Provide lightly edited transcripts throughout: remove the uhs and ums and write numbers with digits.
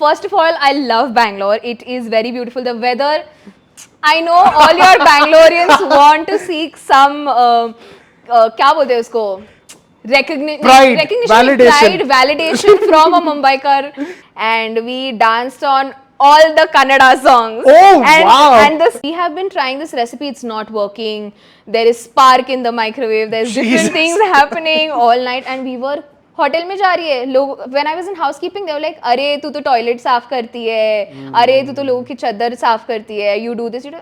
First of all, I love Bangalore. It is very beautiful. The weather, I know all your Bangaloreans want to seek some, क्या बोलते हैं उसको? Recognition, validation from a Mumbaikar, and we danced on all the Kannada songs. Oh, wow! And we have been trying this recipe. It's not working. There is spark in the microwave. There's different things happening all night, and we were hotel में जा रही है लोग. When I was in housekeeping, they were like, अरे तू तो toilet साफ करती है, अरे तू तो लोगों की चद्दर साफ करती है, you do this, you do.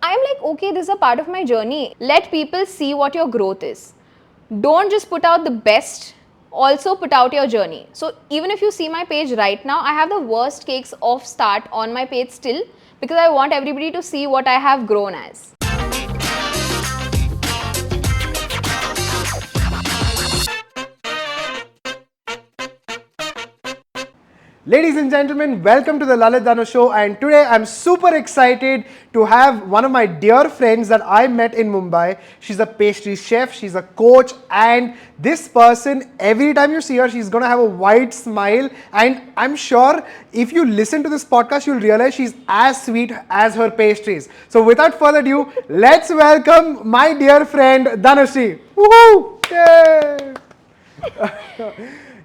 I'm like, okay, this is a part of my journey. Let people see what your growth is. Don't just put out the best, also put out your journey. So even if you see my page right now, I have the worst cakes of start on my page still, because I want everybody to see what I have grown as. Ladies and gentlemen, welcome to the Lalith Dhanush show, and today I'm super excited to have one of my dear friends that I met in Mumbai. She's a pastry chef, she's a coach, and this person, every time you see her, she's going to have a wide smile, and I'm sure if you listen to this podcast, you'll realize she's as sweet as her pastries. So without further ado, let's welcome my dear friend Dhanashri. Woohoo! Yay!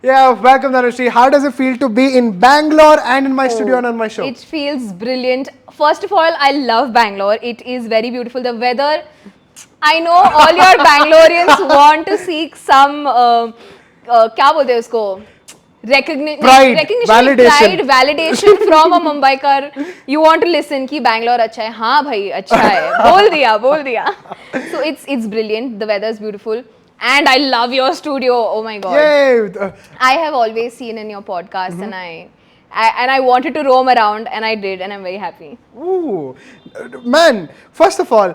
Yeah, welcome Dhanashri. How does it feel to be in Bangalore and in my studio and on my show? It feels brilliant. First of all, I love Bangalore. It is very beautiful. The weather, I know all your Bangaloreans want to seek some, क्या बोलते हैं उसको? Recognition, validation from a Mumbaikar. You want to listen कि Bangalore अच्छा है. हाँ भाई अच्छा है. बोल दिया. So it's brilliant. The weather is beautiful. And I love your studio. Oh my god. Yay! I have always seen in your podcast, and I wanted to roam around, and I did, and I'm very happy. Ooh, man! First of all,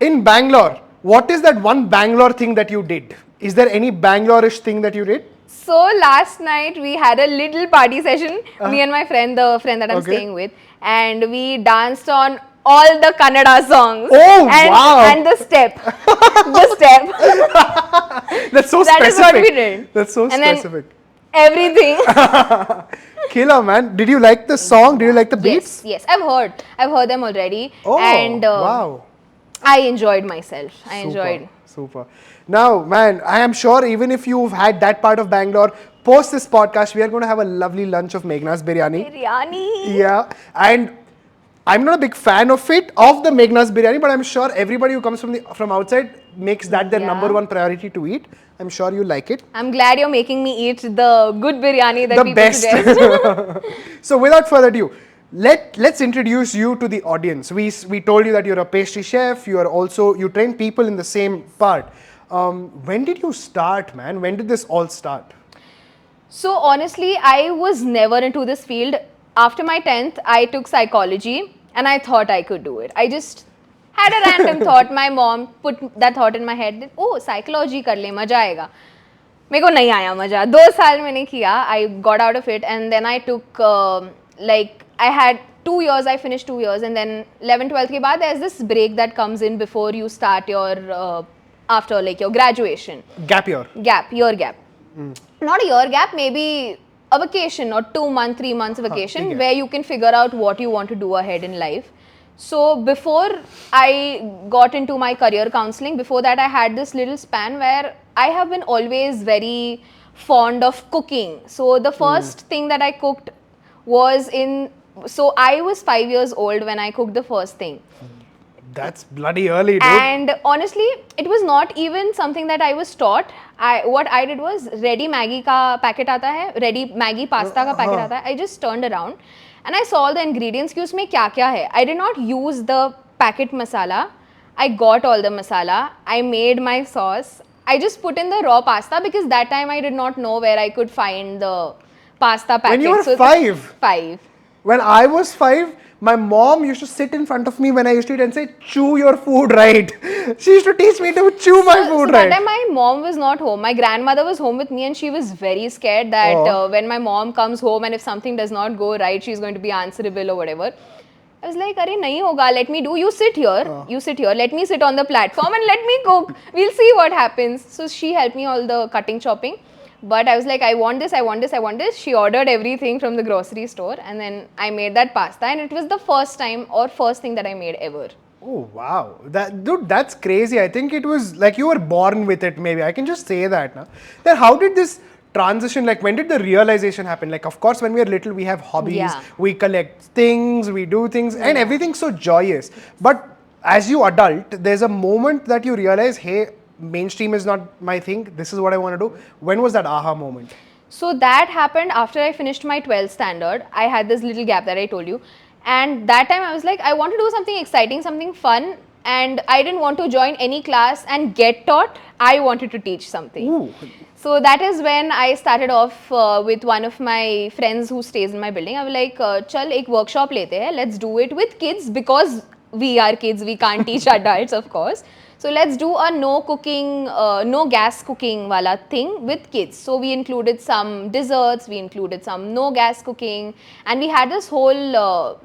in Bangalore, what is that one Bangalore thing that you did? Is there any Bangalore-ish thing that you did? So last night we had a little party session. Me and my friend, the friend that I'm staying with, and we danced on all the Kannada songs. Oh, wow! And the step. That's so specific. That is what we did. That's so specific. Everything. Killer, man. Did you like the song? Did you like the beats? Yes. I've heard them already. Oh, and wow. I enjoyed myself. Super. Now, man, I am sure even if you've had that part of Bangalore, post this podcast, we are going to have a lovely lunch of Meghna's biryani. Yeah. And I'm not a big fan of the Meghna's biryani, but I'm sure everybody who comes from outside makes that their number one priority to eat. I'm sure you like it. I'm glad you're making me eat the good biryani that the people best. suggest. So without further ado, let's introduce you to the audience. We told you that you're a pastry chef. You train people in the same part. When did you start, man? When did this all start? So honestly, I was never into this field. After my 10th, I took psychology. And I thought I could do it. I just had a random thought. My mom put that thought in my head. Oh, psychology कर ले, मजा आएगा. मेरे को नहीं आया मजा. 2 साल मैंने किया. I got out of it, and then I took I had 2 years. I finished 2 years, and then 11th, 12th के बाद there's this break that comes in before you start your after your graduation. Gap year. Year gap. Not a year gap. Maybe a vacation or 2 months, 3 months vacation where you can figure out what you want to do ahead in life. So before I got into my career counseling, before that I had this little span where I have been always very fond of cooking. So the first thing that I cooked was so I was 5 years old when I cooked the first thing. That's bloody early, dude. And honestly, it was not even something that I was taught. What I did was ready Maggi ka packet aata hai, ready Maggi pasta ka packet aata hai. I just turned around and I saw all the ingredients ki usme kya hai. I did not use the packet masala. I got all the masala. I made my sauce. I just put in the raw pasta because that time I did not know where I could find the pasta packet. When you were 5? 5. When I was 5, my mom used to sit in front of me when I used to eat and say, chew your food right. She used to teach me to chew my food right. That time my mom was not home. My grandmother was home with me and she was very scared that when my mom comes home and if something does not go right, she's going to be answerable or whatever. I was like, "Arey nahi hoga, let me do. You sit here. Let me sit on the platform and let me cook. We'll see what happens." So she helped me all the cutting, chopping. But I was like, I want this, I want this, I want this. She ordered everything from the grocery store, and then I made that pasta, and it was the first time or first thing that I made ever. Oh wow, dude, that's crazy. I think it was like you were born with it. Maybe I can just say that. Now, then how did this transition? Like, when did the realization happen? Like, of course, when we are little, we have hobbies, Yeah. we collect things, we do things, and everything's so joyous. But as you adult, there's a moment that you realize, hey, mainstream is not my thing. This is what I want to do. When was that aha moment? So that happened after I finished my 12th standard. I had this little gap that I told you. And that time I was like, I want to do something exciting, something fun. And I didn't want to join any class and get taught. I wanted to teach something. Ooh. So that is when I started off with one of my friends who stays in my building. I was like, chal, ek workshop lete hai. Let's do it with kids because we are kids. We can't teach adults, of course. So let's do a no cooking, no gas cooking wala thing with kids. So we included some desserts, we included some no gas cooking, and we had this whole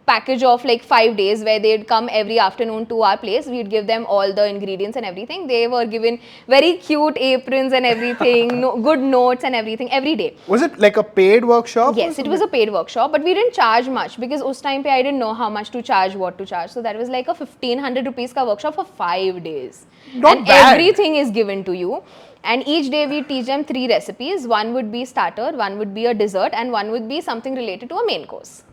package of like 5 days where they'd come every afternoon to our place. We'd give them all the ingredients and everything. They were given very cute aprons and everything, good notes and everything every day. Was it like a paid workshop? Yes, it was a paid workshop, but we didn't charge much because us time pe I didn't know how much to charge, what to charge. So that was like a 1500 rupees ka workshop for 5 days. Not and bad. Everything is given to you. And each day we teach them 3 recipes. One would be starter, one would be a dessert, and one would be something related to a main course.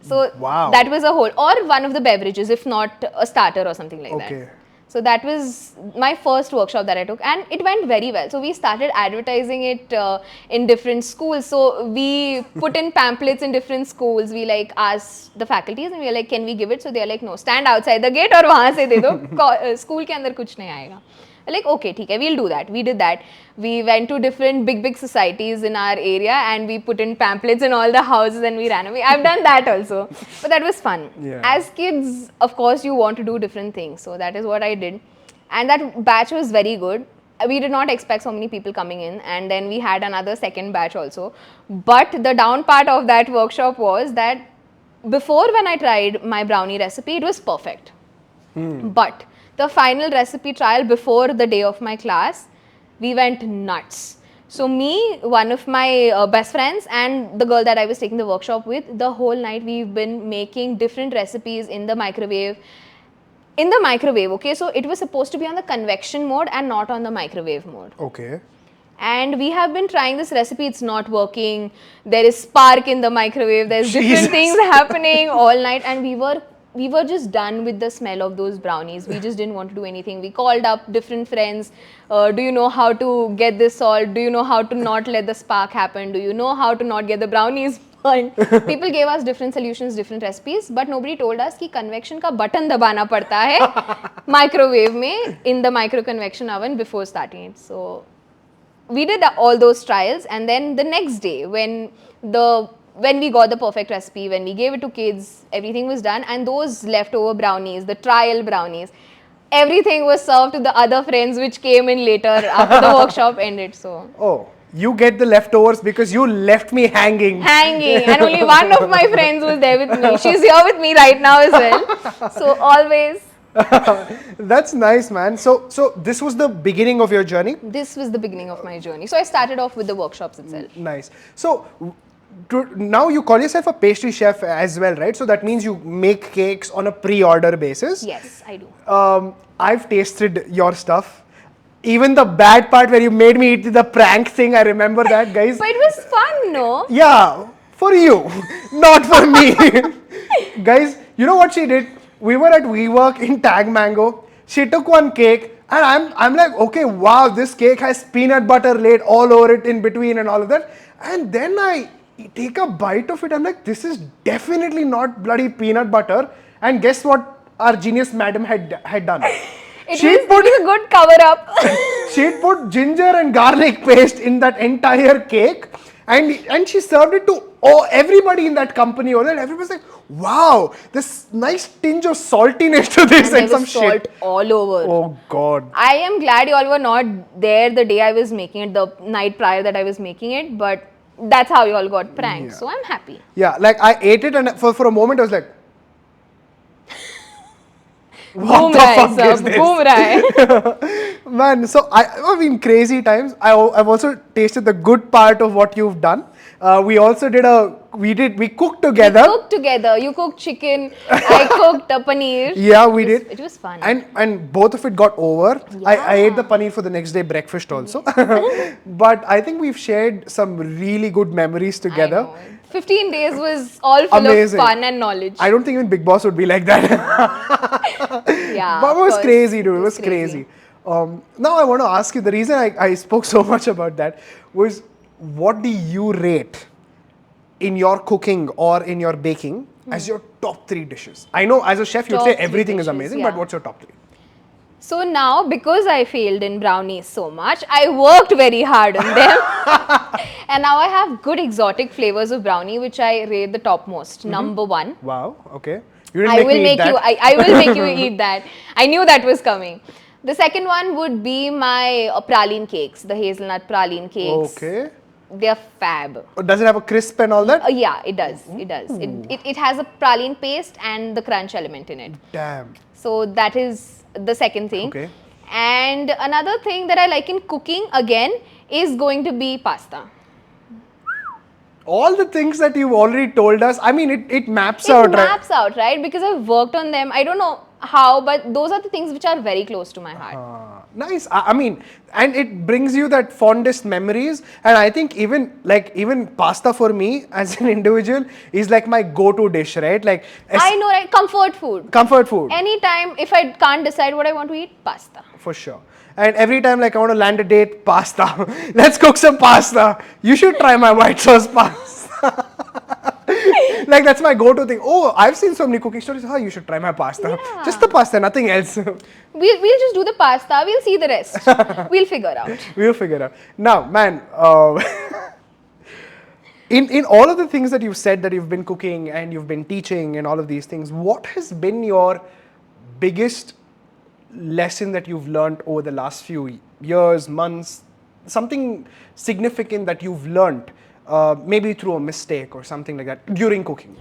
So wow. That was a whole, or one of the beverages, if not a starter or something like that. So that was my first workshop that I took, and it went very well. So we started advertising it in different schools. So we put in pamphlets in different schools. We like asked the faculties, and we were like, can we give it? So they are like, no, stand outside the gate और वहाँ से दे दो. School के अंदर कुछ नहीं आएगा. Like, okay, ठीक है, we'll do that. We did that. We went to different big societies in our area and we put in pamphlets in all the houses and we ran away. I've done that also. But that was fun. Yeah. As kids, of course, you want to do different things. So that is what I did. And that batch was very good. We did not expect so many people coming in, and then we had another second batch also. But the down part of that workshop was that before, when I tried my brownie recipe, it was perfect. But the final recipe trial before the day of my class, we went nuts. So me, one of my best friends, and the girl that I was taking the workshop with, the whole night we've been making different recipes in the microwave. Okay, so it was supposed to be on the convection mode and not on the microwave mode. Okay. And we have been trying this recipe, it's not working. There is spark in the microwave, there's different things happening all night, and we were just done with the smell of those brownies. We just didn't want to do anything. We called up different friends. Do you know how to get this salt? Do you know how to not let the spark happen? Do you know how to not get the brownies burnt? People gave us different solutions, different recipes, but nobody told us कि convection का button दबाना पड़ता है microwave में in the micro convection oven before starting it. So we did all those trials, and then the next day when we got the perfect recipe, when we gave it to kids, everything was done, and those leftover brownies, the trial brownies, everything was served to the other friends which came in later after the workshop ended. So oh, you get the leftovers because you left me hanging. And only one of my friends was there with me. She's here with me right now as well. So always. That's nice, man. So this was the beginning of your journey? This was the beginning of my journey. So I started off with the workshops itself. Nice. So now you call yourself a pastry chef as well, right? So that means you make cakes on a pre-order basis. Yes, I do. I've tasted your stuff. Even the bad part where you made me eat the prank thing, I remember that, guys. But it was fun, no? Yeah, for you, not for me. Guys, you know what she did? We were at WeWork in Tag Mango. She took one cake and I'm like, okay, wow, this cake has peanut butter laid all over it in between and all of that. And then I take a bite of it. I'm like, this is definitely not bloody peanut butter. And guess what our genius madam had done? It was a good cover up. She'd put ginger and garlic paste in that entire cake, and she served it to everybody in that company over there. Everybody's like, wow, this nice tinge of saltiness to this and some salt shit. all over. Oh God. I am glad you all were not there the day I was making it, the night prior that I was making it, but that's how you all got pranked. Yeah. So I'm happy. Yeah, like I ate it and for a moment I was like, what the fuck is this? Boom raha hai. Man, so I mean, crazy times. I've also tasted the good part of what you've done. We also we cooked together. We cooked together. You cooked chicken. I cooked paneer. Yeah, we did. It was fun. And both of it got over. I ate the Yeah. paneer for the next day breakfast also. But I think we've shared some really good memories I together. know. 15 days was all full Amazing. of fun and knowledge. I don't think even Big Boss would be like that. Yeah. But it of was course. crazy, dude. It was crazy. Now I want to ask you, the reason I spoke so much about that was, what do you rate in your cooking or in your baking as your top 3 dishes? I know as a chef you'd Top say 3 everything is dishes, amazing, yeah. but what's your top 3? So now, because I failed in brownies so much, I worked very hard on them. And now I have good exotic flavors of brownie, which I rate the topmost. Number 1. Wow, okay. You didn't I make will me make eat that. you. I will make you eat that. I knew that was coming. The second one would be my praline cakes, the hazelnut praline cakes. Okay. They are fab. Does it have a crisp and all that? Yeah, it does. It does. It has a praline paste and the crunch element in it. Damn. So that is the second thing. Okay. And another thing that I like in cooking again is going to be pasta. All the things that you've already told us, I mean, it maps It out, right? maps out, right? Because I've worked on them. I don't know how, but those are the things which are very close to my heart. Nice. I mean, and it brings you that fondest memories. And I think even pasta for me as an individual is like my go-to dish, right? Like I know, right? Comfort food. comfort food Anytime, if I can't decide what I want to eat, pasta. for sure. And every time like I want to land a date, pasta. Let's cook some pasta. You should try my white sauce pasta. Like that's my go-to thing. Oh, I've seen so many cooking stories. Oh, you should try my pasta. Yeah. Just the pasta, nothing else. We'll just do the pasta. We'll see the rest. We'll figure out. We'll figure it out. Now, man, in all of the things that you've said that you've been cooking and you've been teaching and all of these things, what has been your biggest lesson that you've learned over the last few years, months, something significant that you've learned, maybe through a mistake or something like that during cooking?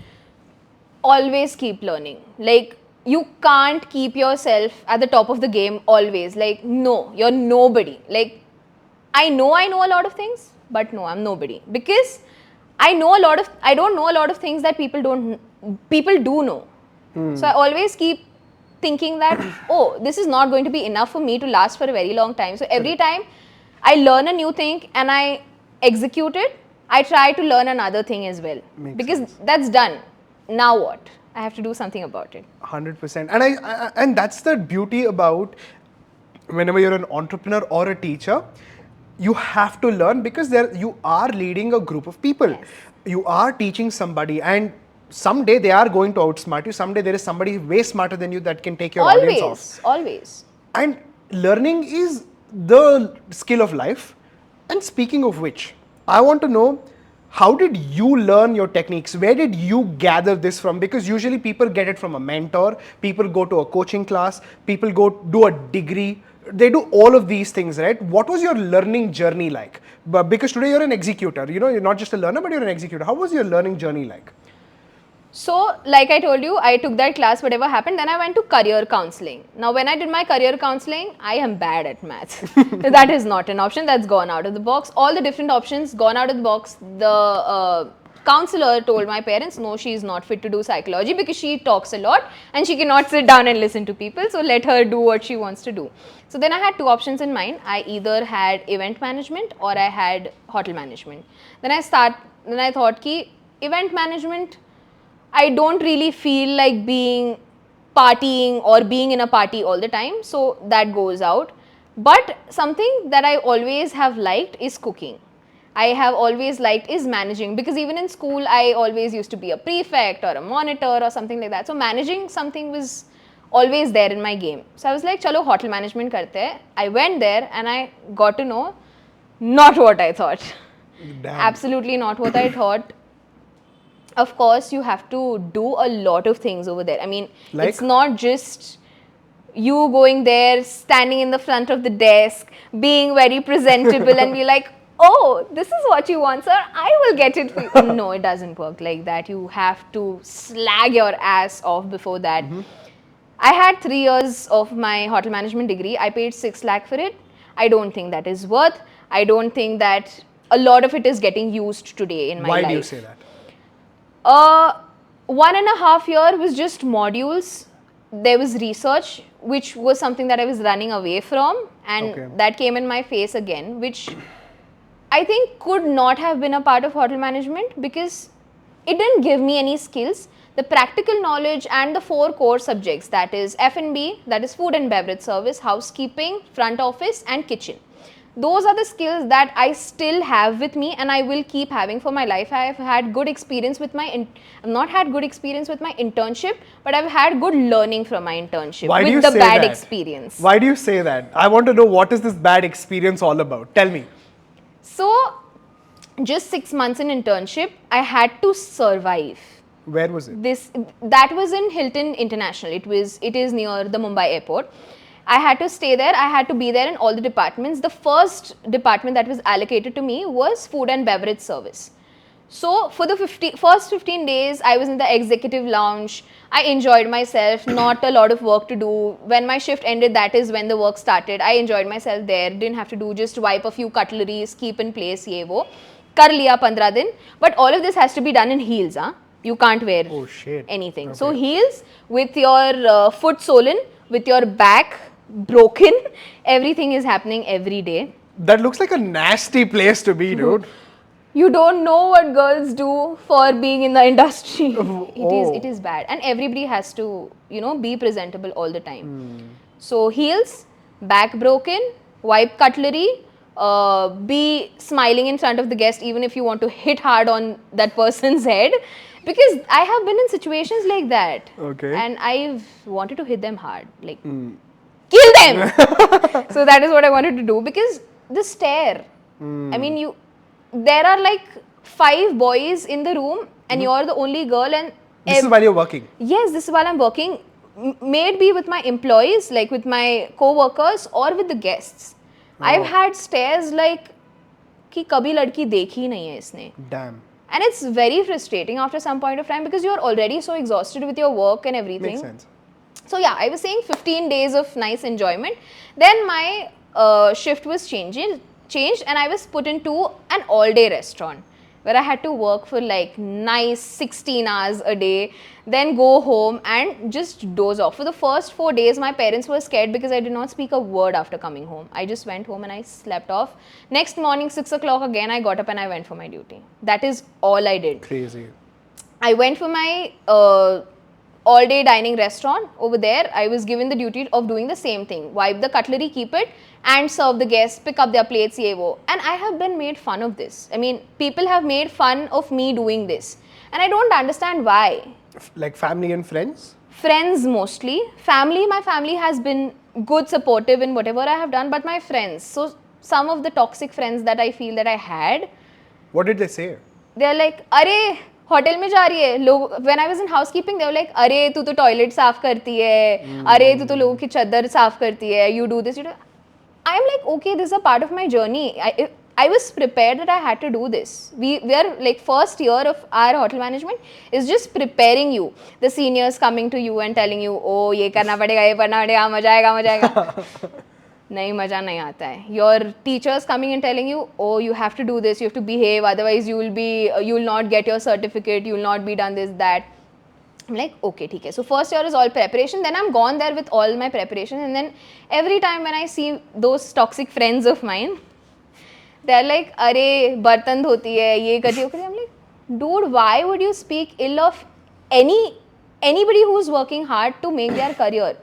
Always keep learning. Like, you can't keep yourself at the top of the game always. Like, no, you're nobody. Like, I know a lot of things, but no, I'm nobody. Because I don't know a lot of things that people do know. So I always keep thinking that, oh, this is not going to be enough for me to last for a very long time. So every time I learn a new thing and I execute it, I try to learn another thing as well. Because that's done. Now what? I have to do something about it. 100%. And that's the beauty about whenever you're an entrepreneur or a teacher, you have to learn because you are leading a group of people. Yes. You are teaching somebody, and someday they are going to outsmart you. Someday there is somebody way smarter than you that can take your audience off. Always. And learning is the skill of life. And speaking of which, I want to know, how did you learn your techniques? Where did you gather this from? Because usually people get it from a mentor, people go to a coaching class, people go do a degree, they do all of these things, right? What was your learning journey like? But because today you're an executor, you're not just a learner, but you're an executor. How was your learning journey like? So, like I told you, I took that class, whatever happened, then I went to career counseling. Now, when I did my career counseling, I am bad at maths. That is not an option, that's gone out of the box. All the different options gone out of the box. The counselor told my parents, no, she is not fit to do psychology because she talks a lot and she cannot sit down and listen to people. So, let her do what she wants to do. So, then I had 2 options in mind. I either had event management or I had hotel management. Then I thought ki event management, I don't really feel like partying or being in a party all the time, so that goes out. But something that I always have liked is cooking. I have always liked is managing, because even in school I always used to be a prefect or a monitor or something like that. So managing something was always there in my game. So I was like, chalo, hotel management karte hai. I went there and I got to know not what I thought. Damn. Absolutely not what I thought. Of course, you have to do a lot of things over there. I mean, like? It's not just you going there, standing in the front of the desk, being very presentable and be like, oh, this is what you want, sir, I will get it for you. No, it doesn't work like that. You have to slag your ass off before that. I had 3 years of my hotel management degree. I paid 6 lakh for it. I don't think that is worth. I don't think that a lot of it is getting used today in my life. Why do you say that? 1.5 year was just modules. There was research, which was something that I was running away from, and that came in my face again, which I think could not have been a part of hotel management because it didn't give me any skills. The practical knowledge and the 4 core subjects, that is F&B, that is food and beverage service, housekeeping, front office and kitchen. Those are the skills that I still have with me and I will keep having for my life. I have had good experience with I've not had good experience with my internship, but I've had good learning from my internship. Why with do you the say bad that? experience. Why do you say that? I want to know, what is this bad experience all about? Tell me. So, just 6 months in internship, I had to survive. Where was it? That was in Hilton International. It is near the Mumbai airport. I had to stay there. I had to be there in all the departments. The first department that was allocated to me was food and beverage service. So for the first 15 days, I was in the executive lounge. I enjoyed myself. Not a lot of work to do. When my shift ended, that is when the work started. I enjoyed myself there. Didn't have to do, just wipe a few cutleries, keep in place, ye wo. Kar liya 15 din. But all of this has to be done in heels. Huh? You can't wear anything. Okay. So heels with your foot swollen, with your back broken, everything is happening every day. That looks like a nasty place to be, dude. You don't know what girls do for being in the industry. It is bad, and everybody has to, be presentable all the time. So heels, back broken, wipe cutlery, be smiling in front of the guest even if you want to hit hard on that person's head. Because I have been in situations like that. Okay. And I've wanted to hit them hard. Like, kill them! So that is what I wanted to do. Because the stare. I mean, there are like 5 boys in the room and you're the only girl. And this is while you're working? Yes, this is while I'm working. May it be with my employees, like with my co-workers or with the guests. I've had stares like, कि कभी लड़की देखी नहीं है इसने. Damn. And it's very frustrating after some point of time because you're already so exhausted with your work and everything. Makes sense. So yeah, I was saying 15 days of nice enjoyment. Then my shift was changed and I was put into an all-day restaurant where I had to work for like nice 16 hours a day, then go home and just doze off. For the first 4 days, my parents were scared because I did not speak a word after coming home. I just went home and I slept off. Next morning, 6 o'clock again, I got up and I went for my duty. That is all I did. Crazy. I went for my all-day dining restaurant. Over there, I was given the duty of doing the same thing. Wipe the cutlery, keep it, and serve the guests, pick up their plates, ye wo. And I have been made fun of this. I mean, people have made fun of me doing this. And I don't understand why. Like family and friends? Friends mostly. My family has been good, supportive in whatever I have done, but my friends. So, some of the toxic friends that I feel that I had. What did they say? They're like, Arey, hotel में जा रही है लोग. When I was in housekeeping, they were like, अरे तू तो toilet साफ करती है, अरे तू तो लोगों की चद्दर साफ करती है, you do this, you do. I'm like, okay, this is a part of my journey. I was prepared that I had to do this. We are like first year of our hotel management is just preparing you. The seniors coming to you and telling you, oh, ये करना पड़ेगा, मजा आएगा. नहीं मजा नहीं आता है. Your teachers coming and telling you, oh, you have to do this, you have to behave, otherwise you will not get your certificate, you will not be done this, that. I'm like, okay, okay. So first year is all preparation. Then I'm gone there with all my preparation, and then every time when I see those toxic friends of mine, they're like, "Arey, bartan dhoti hai, ye karti ho." I'm like, dude, why would you speak ill of anybody who's working hard to make their career?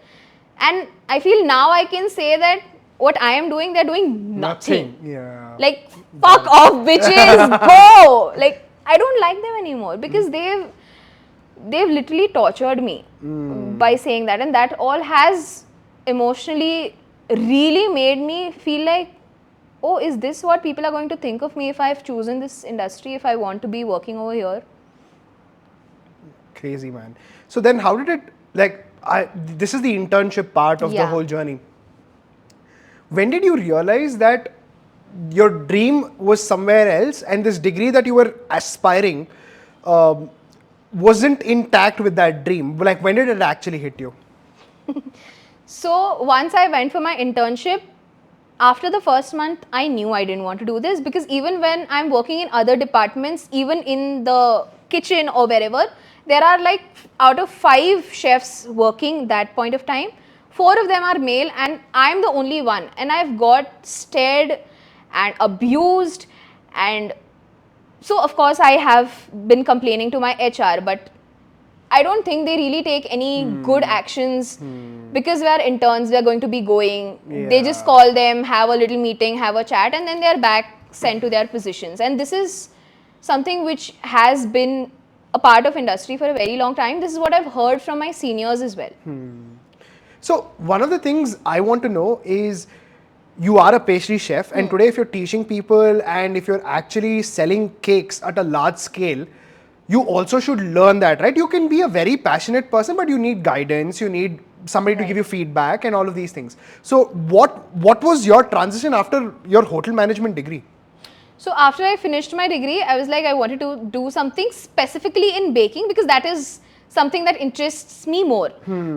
And I feel now I can say that what I am doing, they're doing nothing. Yeah. Like, fuck off, bitches, go. Like, I don't like them anymore because they've literally tortured me by saying that, and that all has emotionally really made me feel like, oh, is this what people are going to think of me if I've chosen this industry, if I want to be working over here? Crazy, man. So then how did it, like, this is the internship part of the whole journey. When did you realize that your dream was somewhere else and this degree that you were aspiring wasn't intact with that dream? Like, when did it actually hit you? So once I went for my internship, after the first month, I knew I didn't want to do this, because even when I'm working in other departments, even in the kitchen or wherever, there are like out of 5 chefs working that point of time, 4 of them are male and I'm the only one. And I've got stared and abused, and so of course I have been complaining to my HR, but I don't think they really take any good actions, because we are interns, we are going to be going. They just Yeah. call them, have a little meeting, have a chat, and then they are back sent to their positions. And this is something which has been a part of industry for a very long time. This is what I've heard from my seniors as well. So one of the things I want to know is, you are a pastry chef, and today if you're teaching people and if you're actually selling cakes at a large scale, you also should learn that, right? You can be a very passionate person, but you need guidance, you need somebody to give you feedback and all of these things. So what was your transition after your hotel management degree? So after I finished my degree, I was like, I wanted to do something specifically in baking, because that is something that interests me more.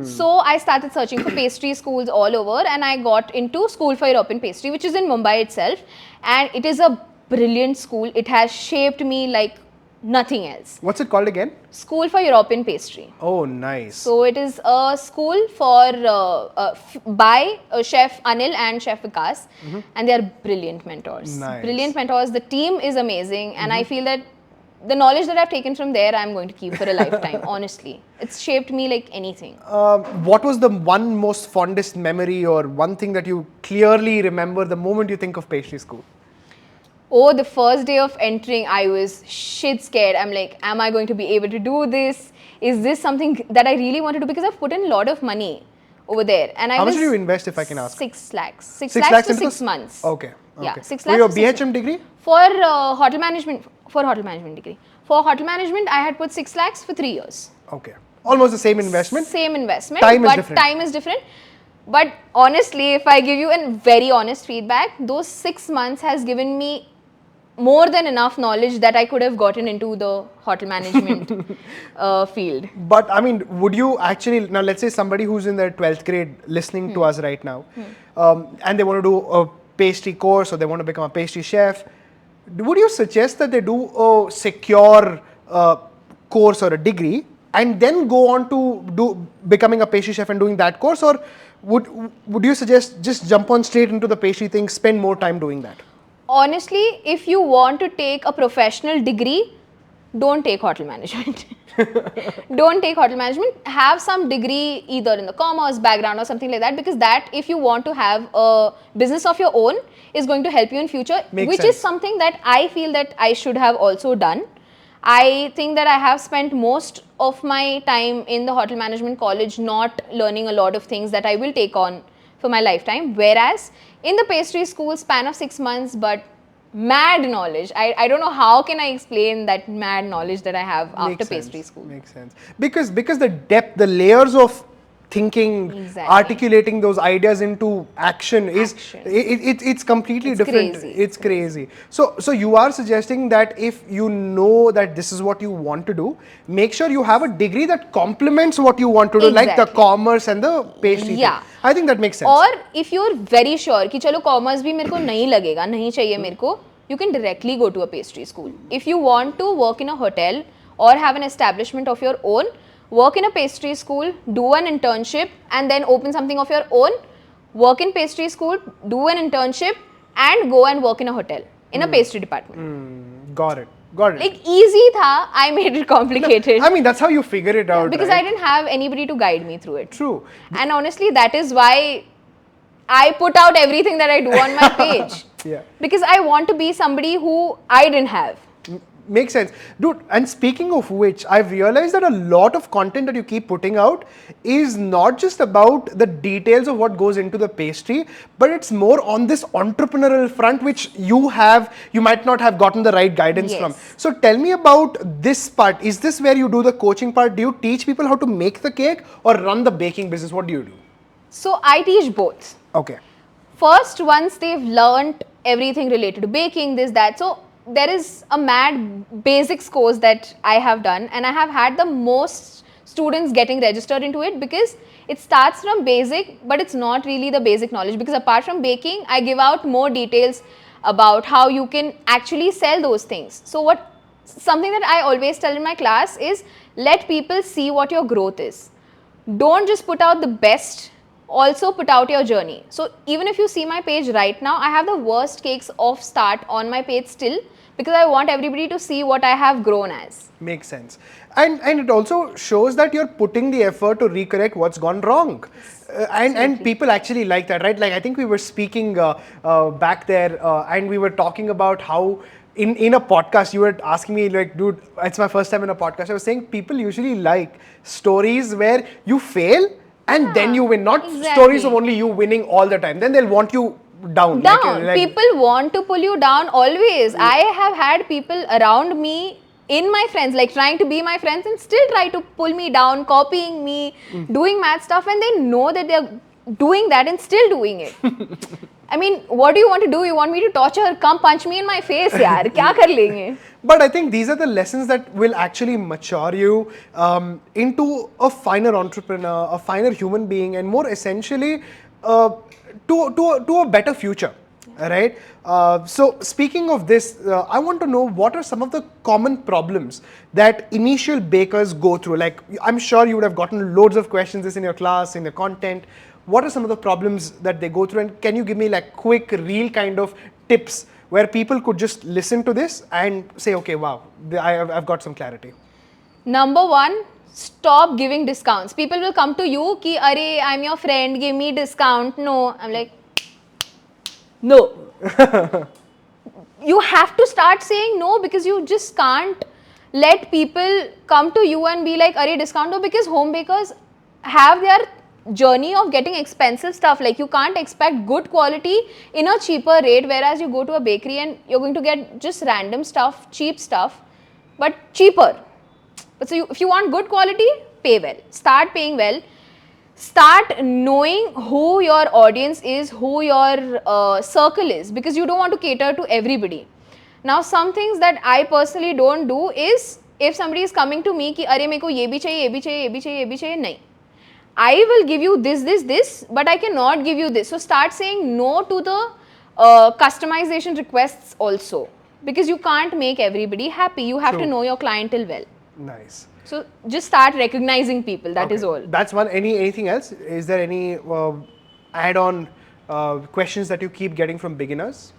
So I started searching for pastry schools all over, and I got into School for European Pastry, which is in Mumbai itself. And it is a brilliant school. It has shaped me like nothing else. What's it called again? School for European Pastry. Oh, nice. So it is a school for by Chef Anil and Chef Vikas, and they are brilliant mentors. Nice. Brilliant mentors. The team is amazing, and I feel that the knowledge that I've taken from there, I'm going to keep for a lifetime. Honestly, it's shaped me like anything. What was the one most fondest memory, or one thing that you clearly remember the moment you think of pastry school? Oh, the first day of entering, I was shit scared. I'm like, am I going to be able to do this? Is this something that I really want to do? Because I've put in a lot of money over there. And I How much was did you invest, if I can ask? 6 lakhs. 6 6 lakhs lakhs to into 6 this? months. Okay. Yeah, okay. 6 For lakhs your to 6 BHM degree? For hotel management, degree. For hotel management, I had put 6 lakhs for 3 years. Okay. Almost the same investment. Same investment, Time is but different. time is different. But honestly, if I give you a very honest feedback, those 6 months has given me more than enough knowledge that I could have gotten into the hotel management field. But I mean, would you actually, now let's say somebody who's in their 12th grade listening to us right now, and they want to do a pastry course, or they want to become a pastry chef, would you suggest that they do a secure course or a degree and then go on to do becoming a pastry chef and doing that course, or would you suggest just jump on straight into the pastry thing, spend more time doing that? Honestly, if you want to take a professional degree, don't take hotel management. Don't take hotel management. Have some degree either in the commerce background or something like that, because that, if you want to have a business of your own, is going to help you in future, Makes which sense. is something that I feel that I should have also done. I think that I have spent most of my time in the hotel management college not learning a lot of things that I will take on for my lifetime, whereas in the pastry school, span of 6 months, but mad knowledge. I don't know how can I explain that mad knowledge that I have after Makes pastry sense. school. Makes sense. Because the depth, the layers of thinking, Exactly. articulating those ideas into action is Action. it's completely It's different. crazy. It's crazy. So you are suggesting that if you know that this is what you want to do, make sure you have a degree that complements what you want to do, like the Exactly. commerce and the pastry Yeah. thing. I think that makes sense. Or if you're very sure कि चलो commerce भी मेरे को नहीं लगेगा, नहीं चाहिए मेरे को, you can directly go to a pastry school. If you want to work in a hotel or have an establishment of your own, work in a pastry school, do an internship, and then open something of your own. Work in pastry school, do an internship, and go and work in a hotel in a pastry department. Got it. Got it. Like easy tha, I made it complicated. I mean, that's how you figure it out. Because right? I didn't have anybody to guide me through it. True. And honestly, that is why I put out everything that I do on my page. Yeah. Because I want to be somebody who I didn't have. Makes sense. Dude, and speaking of which, I've realized that a lot of content that you keep putting out is not just about the details of what goes into the pastry, but it's more on this entrepreneurial front, which you might not have gotten the right guidance Yes. from. So tell me about this part. Is this where you do the coaching part? Do you teach people how to make the cake or run the baking business? What do you do? So I teach both. Okay. First, once they've learned everything related to baking, this, that. So there is a mad basics course that I have done, and I have had the most students getting registered into it, because it starts from basic, but it's not really the basic knowledge, because apart from baking, I give out more details about how you can actually sell those things. So something that I always tell in my class is, let people see what your growth is. Don't just put out the best, also put out your journey. So even if you see my page right now, I have the worst cakes of start on my page still, because I want everybody to see what I have grown as. Makes sense. And it also shows that you're putting the effort to recorrect what's gone wrong. And people actually like that, right? Like, I think we were speaking back there and we were talking about how in a podcast, you were asking me like, dude, it's my first time in a podcast. I was saying people usually like stories where you fail and then you win, not stories of only you winning all the time. Then they'll want you down. People want to pull you down always. I have had people around me, in my friends, like trying to be my friends and still try to pull me down, copying me, doing mad stuff, and they know that they're doing that and still doing it. I mean, what do you want to do? You want me to torture? Come punch me in my face, yaar. Kya kar lenge? But I think these are the lessons that will actually mature you into a finer entrepreneur, a finer human being, and more essentially to a better future, right? So speaking of this, I want to know what are some of the common problems that initial bakers go through. Like, I'm sure you would have gotten loads of questions this in your class, in the content. What are some of the problems that they go through, and can you give me like quick, real kind of tips where people could just listen to this and say, okay, wow, I've got some clarity? Number one, stop giving discounts. People will come to you ki, "Arey, I'm your friend, give me discount." No, I'm like, no. You have to start saying no, because you just can't let people come to you and be like, "Arey, discount do," because home bakers have their journey of getting expensive stuff. Like, you can't expect good quality in a cheaper rate, whereas you go to a bakery and you're going to get just random stuff, cheap stuff, but cheaper. But so if you want good quality, pay well. Start paying well. Start knowing who your audience is, who your circle is, because you don't want to cater to everybody. Now, some things that I personally don't do is, if somebody is coming to me ki, "Arey, meko ye bhi chahiye, ye bhi chahiye, ye bhi chahiye, ye bhi chahiye," nahi. I will give you this, but I cannot give you this. So start saying no to the customization requests also, because you can't make everybody happy. You have to know your clientele well. Nice. So just start recognizing people. That is all. That's one. Anything else? Is there any add-on questions that you keep getting from beginners?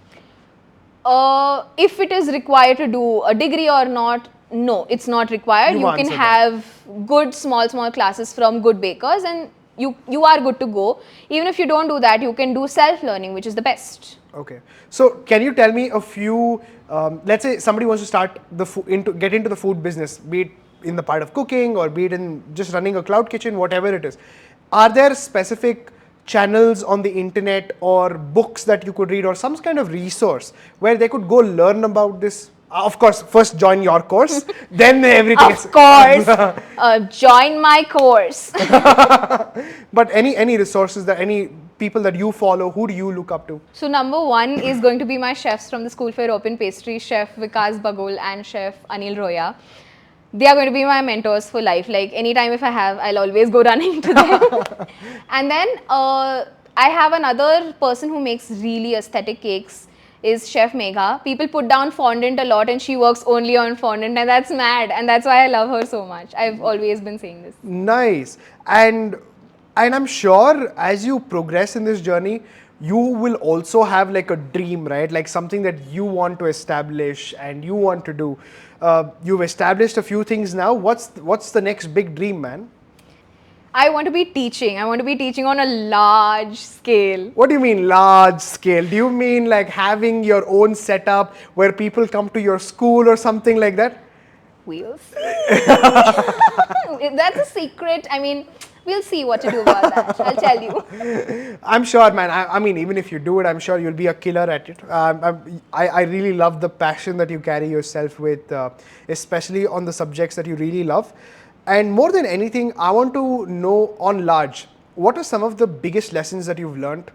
If it is required to do a degree or not, no, it's not required. You can have good small classes from good bakers, and you are good to go. Even if you don't do that, you can do self-learning, which is the best. Okay. So can you tell me a few, let's say somebody wants to start get into the food business, be it in the part of cooking or be it in just running a cloud kitchen, whatever it is. Are there specific channels on the internet or books that you could read or some kind of resource where they could go learn about this? Of course, first join your course, then everything. Of course, join my course. But any resources, that any people that you follow, who do you look up to? So number one is going to be my chefs from the School Fair Open, Pastry Chef Vikas Bagul and Chef Anil Roya. They are going to be my mentors for life. Like, anytime if I have, I'll always go running to them. And then I have another person who makes really aesthetic cakes, is Chef Megha. People put down fondant a lot and she works only on fondant, and that's mad, and that's why I love her so much. I've always been saying this. Nice. And I'm sure as you progress in this journey, you will also have like a dream, right? Like something that you want to establish and you want to do. You've established a few things now. What's the next big dream, man? I want to be teaching. I want to be teaching on a large scale. What do you mean large scale? Do you mean like having your own setup where people come to your school or something like that? We'll see. That's a secret. I mean, we'll see what to do about that. I'll tell you. I'm sure, man. I mean, even if you do it, I'm sure you'll be a killer at it. I really love the passion that you carry yourself with, especially on the subjects that you really love. And more than anything, I want to know on large, what are some of the biggest lessons that you've learned,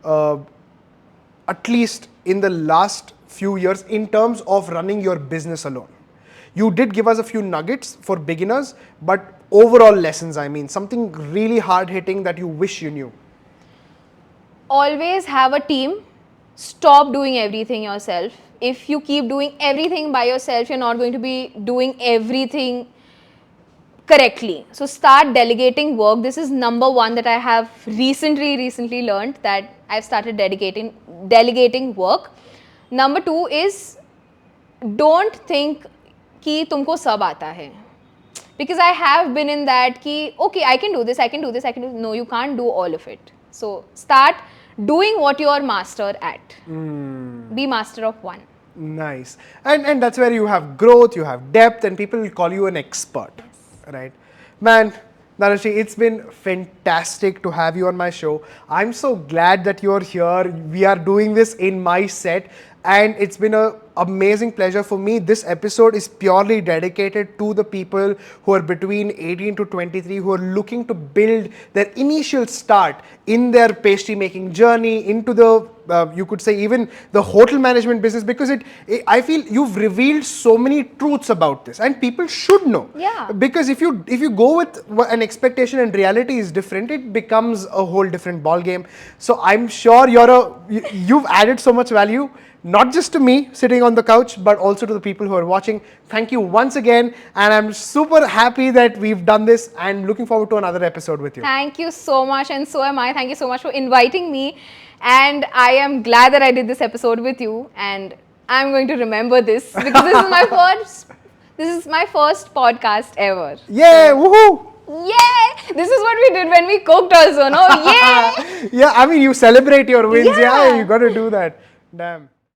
at least in the last few years, in terms of running your business alone? You did give us a few nuggets for beginners, but overall lessons, I mean, something really hard hitting that you wish you knew. Always have a team. Stop doing everything yourself. If you keep doing everything by yourself, you're not going to be doing everything correctly. So start delegating work. This is number one that I have recently learned, that I've started delegating work. Number two is, don't think कि तुमको सब आता है. Because I have been in that कि okay, I can do this. No, you can't do all of it. So start doing what you are master at. Be master of one. Nice. And that's where you have growth, you have depth, and people will call you an expert. Yes. Right? Man, Dhanashri, it's been fantastic to have you on my show. I'm so glad that you're here. We are doing this in my set, and it's been an amazing pleasure for me. This episode is purely dedicated to the people who are between 18 to 23, who are looking to build their initial start in their pastry making journey into the you could say even the hotel management business, because I feel you've revealed so many truths about this and people should know. Yeah. Because if you go with an expectation and reality is different, it becomes a whole different ball game. So I'm sure you've added so much value, not just to me sitting on the couch, but also to the people who are watching. Thank you once again, and I'm super happy that we've done this and looking forward to another episode with you. Thank you so much, and so am I. Thank you so much for inviting me, and I am glad that I did this episode with you, and I'm going to remember this because this is my first podcast ever. Yeah, woohoo! Yeah, this is what we did when we cooked also, no? Yeah. Yeah, I mean, you celebrate your wins. Yeah, you got to do that. Damn.